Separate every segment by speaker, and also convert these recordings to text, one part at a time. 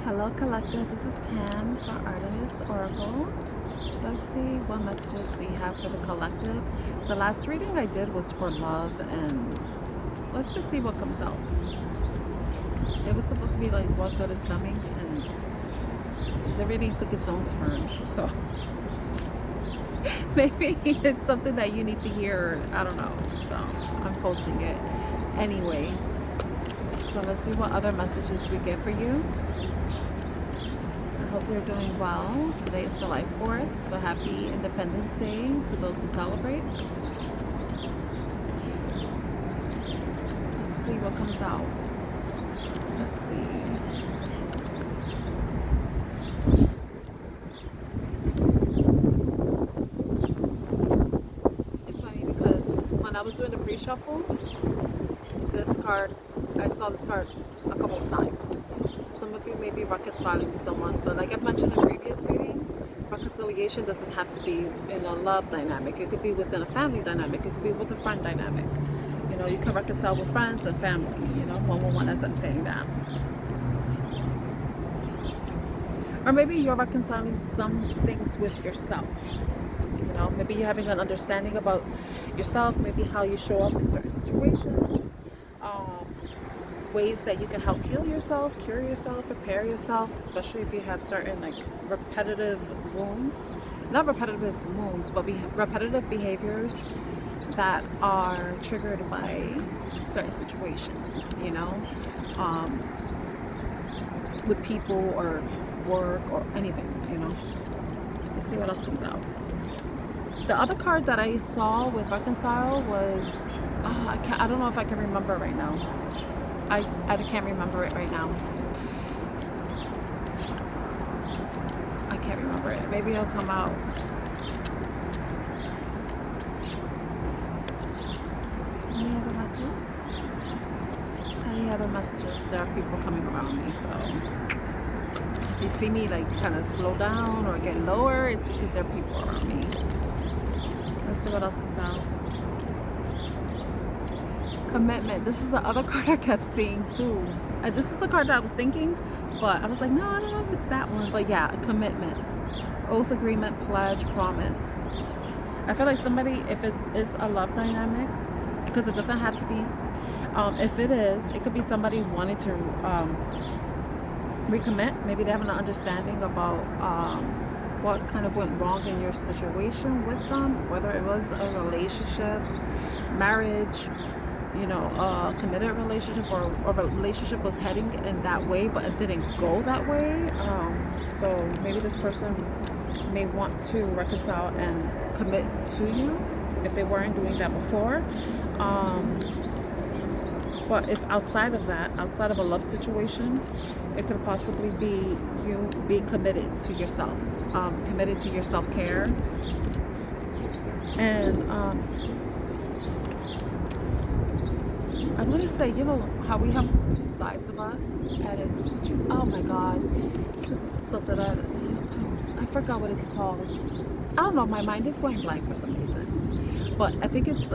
Speaker 1: Hello Collective, this is Tan for Artist Oracle. Let's see what messages we have for the collective. The last reading I did was for love, and let's just see what comes out. It was supposed to be like what good is coming, and the reading took its own turn. So maybe it's something that you need to hear, I don't know. So I'm posting it anyway. So let's see what other messages we get for you. I hope you're doing well. Today is July 4th, so happy Independence Day to those who celebrate. Let's see what comes out. Let's see. It's funny because when I was doing the pre-shuffle, I saw this card a couple of times. Some of you may be reconciling with someone, but like I've mentioned in previous readings, reconciliation doesn't have to be in a love dynamic. It could be within a family dynamic. It could be with a friend dynamic. You know, you can reconcile with friends and family, you know, one as I'm saying that. Or maybe you're reconciling some things with yourself. You know, maybe you're having an understanding about yourself, maybe how you show up in certain situations. Ways that you can help heal yourself, cure yourself, prepare yourself, especially if you have certain like repetitive wounds, not repetitive wounds, but repetitive behaviors that are triggered by certain situations, you know, with people or work or anything, you know. Let's see what else comes out. The other card that I saw with reconcile was, I don't know if I can remember right now. I can't remember it right now. I can't remember it. Maybe it'll come out. Any other messages? Any other messages? There are people coming around me, so if you see me like kind of slow down or get lower, it's because there are people around me. Let's see what else comes out. Commitment. This is the other card I kept seeing too. This is the card that I was thinking, but I was like, no, I don't know if it's that one. But yeah, commitment, oath, agreement, pledge, promise. I feel like somebody, if it is a love dynamic, because it doesn't have to be, if it is, it could be somebody wanting to recommit. Maybe they have an understanding about what kind of went wrong in your situation with them, whether it was a relationship, marriage, you know, a committed relationship, or a relationship was heading in that way but it didn't go that way. So maybe this person may want to reconcile and commit to you if they weren't doing that before. But if outside of that, outside of a love situation, it could possibly be you being committed to yourself, committed to your self-care. And I want to say, you know how we have two sides of us, and it's, oh my god, this is something that I forgot what it's called. I don't know, my mind is going blank for some reason, but I think it's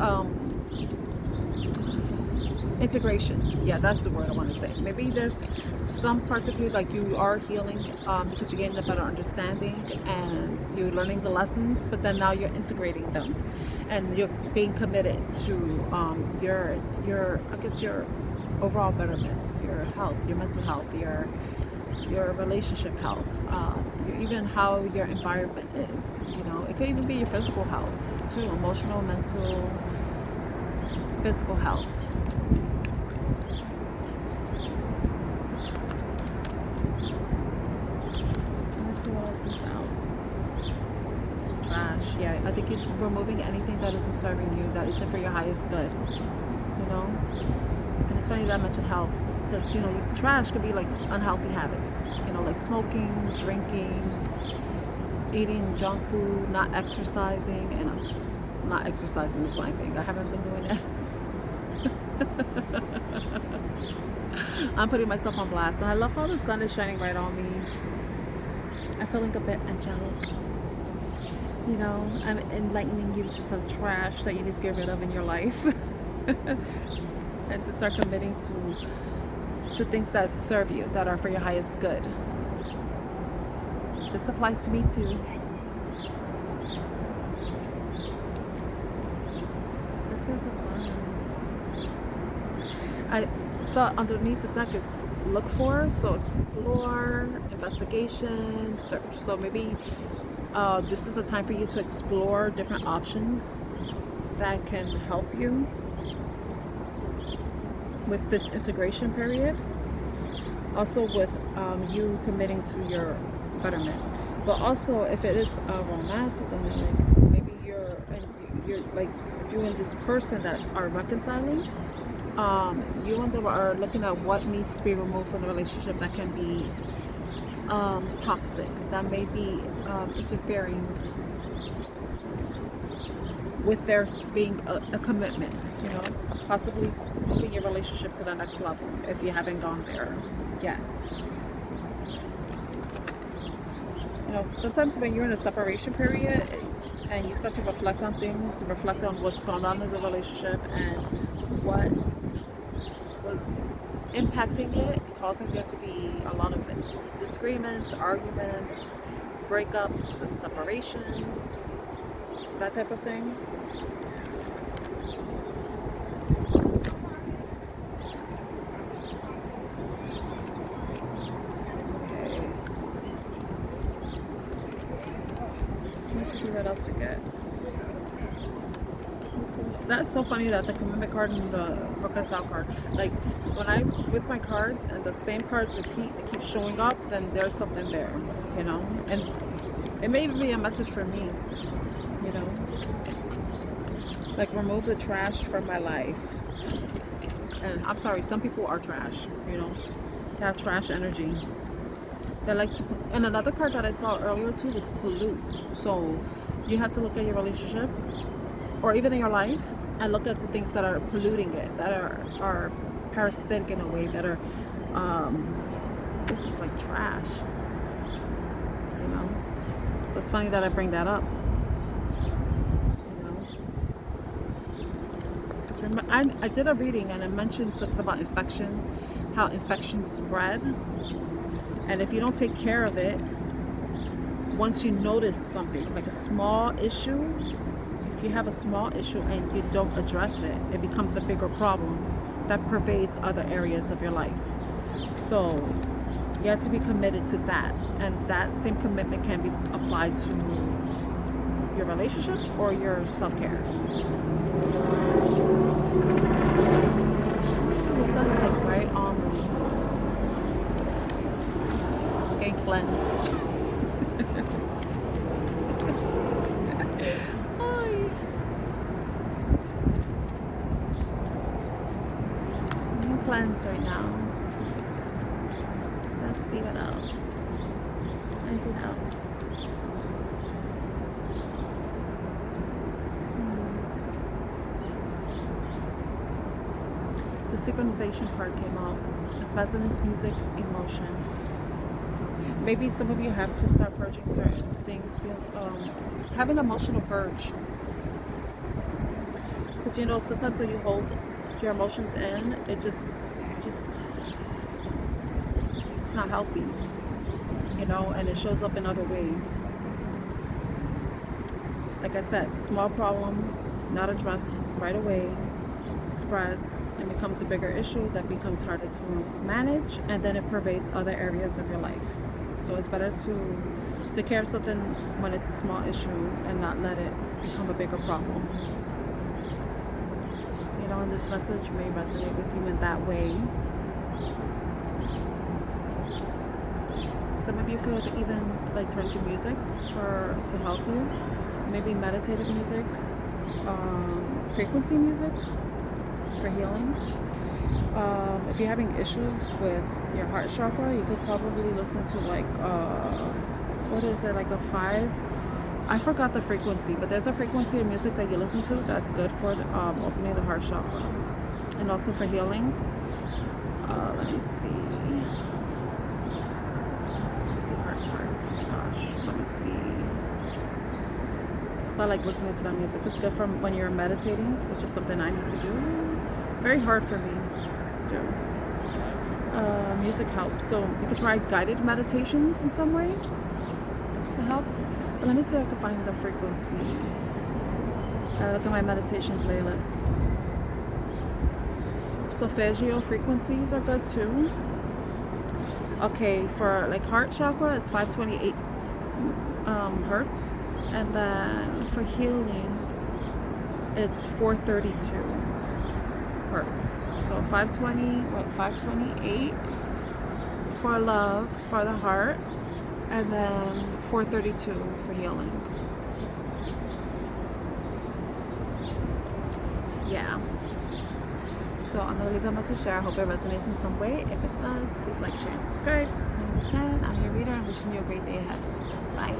Speaker 1: integration. Yeah, that's the word I want to say. Maybe there's some parts of you like you are healing because you're getting a better understanding and you're learning the lessons, but then now you're integrating them and you're being committed to your I guess your overall betterment, your health, your mental health, your relationship health, even how your environment is. You know, it could even be your physical health too, emotional, mental, physical health. Trash. Yeah, I think it's removing anything that isn't serving you, that isn't for your highest good, you know. And it's funny that I mentioned health, because you know, trash could be like unhealthy habits, you know, like smoking, drinking, eating junk food, not exercising. And not exercising is my thing. I haven't been doing that. I'm putting myself on blast, and I love how the sun is shining right on me. I'm feeling a bit angelic. You know, I'm enlightening you to some trash that you need to get rid of in your life. And to start committing to things that serve you, that are for your highest good. This applies to me too. This is so underneath the deck is look for, so explore, investigation, search. So maybe this is a time for you to explore different options that can help you with this integration period. Also with you committing to your betterment. But also if it is romantic, like maybe you're like you and this person that are reconciling, you and them are looking at what needs to be removed from the relationship that can be toxic, that may be interfering with there being a commitment, you know, possibly moving your relationship to the next level if you haven't gone there yet. You know, sometimes when you're in a separation period and you start to reflect on things, reflect on what's going on in the relationship and what was impacting it, causing there to be a lot of disagreements, arguments, breakups and separations, that type of thing. What else we get? That's so funny that the commitment card and the reconcile card, like when I'm with my cards and the same cards repeat, they keep showing up, then there's something there, you know, and it may even be a message for me, you know, like remove the trash from my life. And I'm sorry, some people are trash, you know, they have trash energy. They like to, and another card that I saw earlier too was pollute. So you have to look at your relationship or even in your life and look at the things that are polluting it, that are parasitic in a way, that are this is like trash, you know. So it's funny that I bring that up, you know, because I did a reading and it mentioned something about infection, how infections spread, and if you don't take care of it, once you notice something like a small issue, if you have a small issue and you don't address it, it becomes a bigger problem that pervades other areas of your life. So you have to be committed to that, and that same commitment can be applied to your relationship or your self-care. The sun is like right on me, getting cleansed. Cleanse right now. Let's see what else. Anything else? The synchronization card came out. It's resonance, music, emotion. Maybe some of you have to start purging certain things. Have an emotional purge. Because you know, sometimes when you hold your emotions in, it just it's not healthy, you know, and it shows up in other ways. Like I said, small problem not addressed right away spreads and becomes a bigger issue that becomes harder to manage, and then it pervades other areas of your life. So it's better to take care of something when it's a small issue and not let it become a bigger problem. You know, and this message may resonate with you in that way. Some of you could even like turn to music to help you. Maybe meditative music, frequency music for healing. If you're having issues with your heart chakra, you could probably listen to like what is it, like a 5? I forgot the frequency, but there's a frequency of music that you listen to that's good for opening the heart chakra and also for healing. Let me see. Hearts. Oh my gosh. Let me see. So I like listening to that music. It's good for when you're meditating, which is something I need to do. Very hard for me to do. Music helps. So you could try guided meditations in some way. help. But let me see if I can find the frequency. Gotta look at my meditation playlist. Solfeggio frequencies are good too. Okay, for like heart chakra, it's 528 hertz, and then for healing, it's 432 hertz. So 528 for love, for the heart, and then 432 for healing. Yeah. So I'm going to leave a message there. I hope it resonates in some way. If it does, please like, share, and subscribe. My name is Tan. I'm your reader. I'm wishing you a great day ahead. Bye.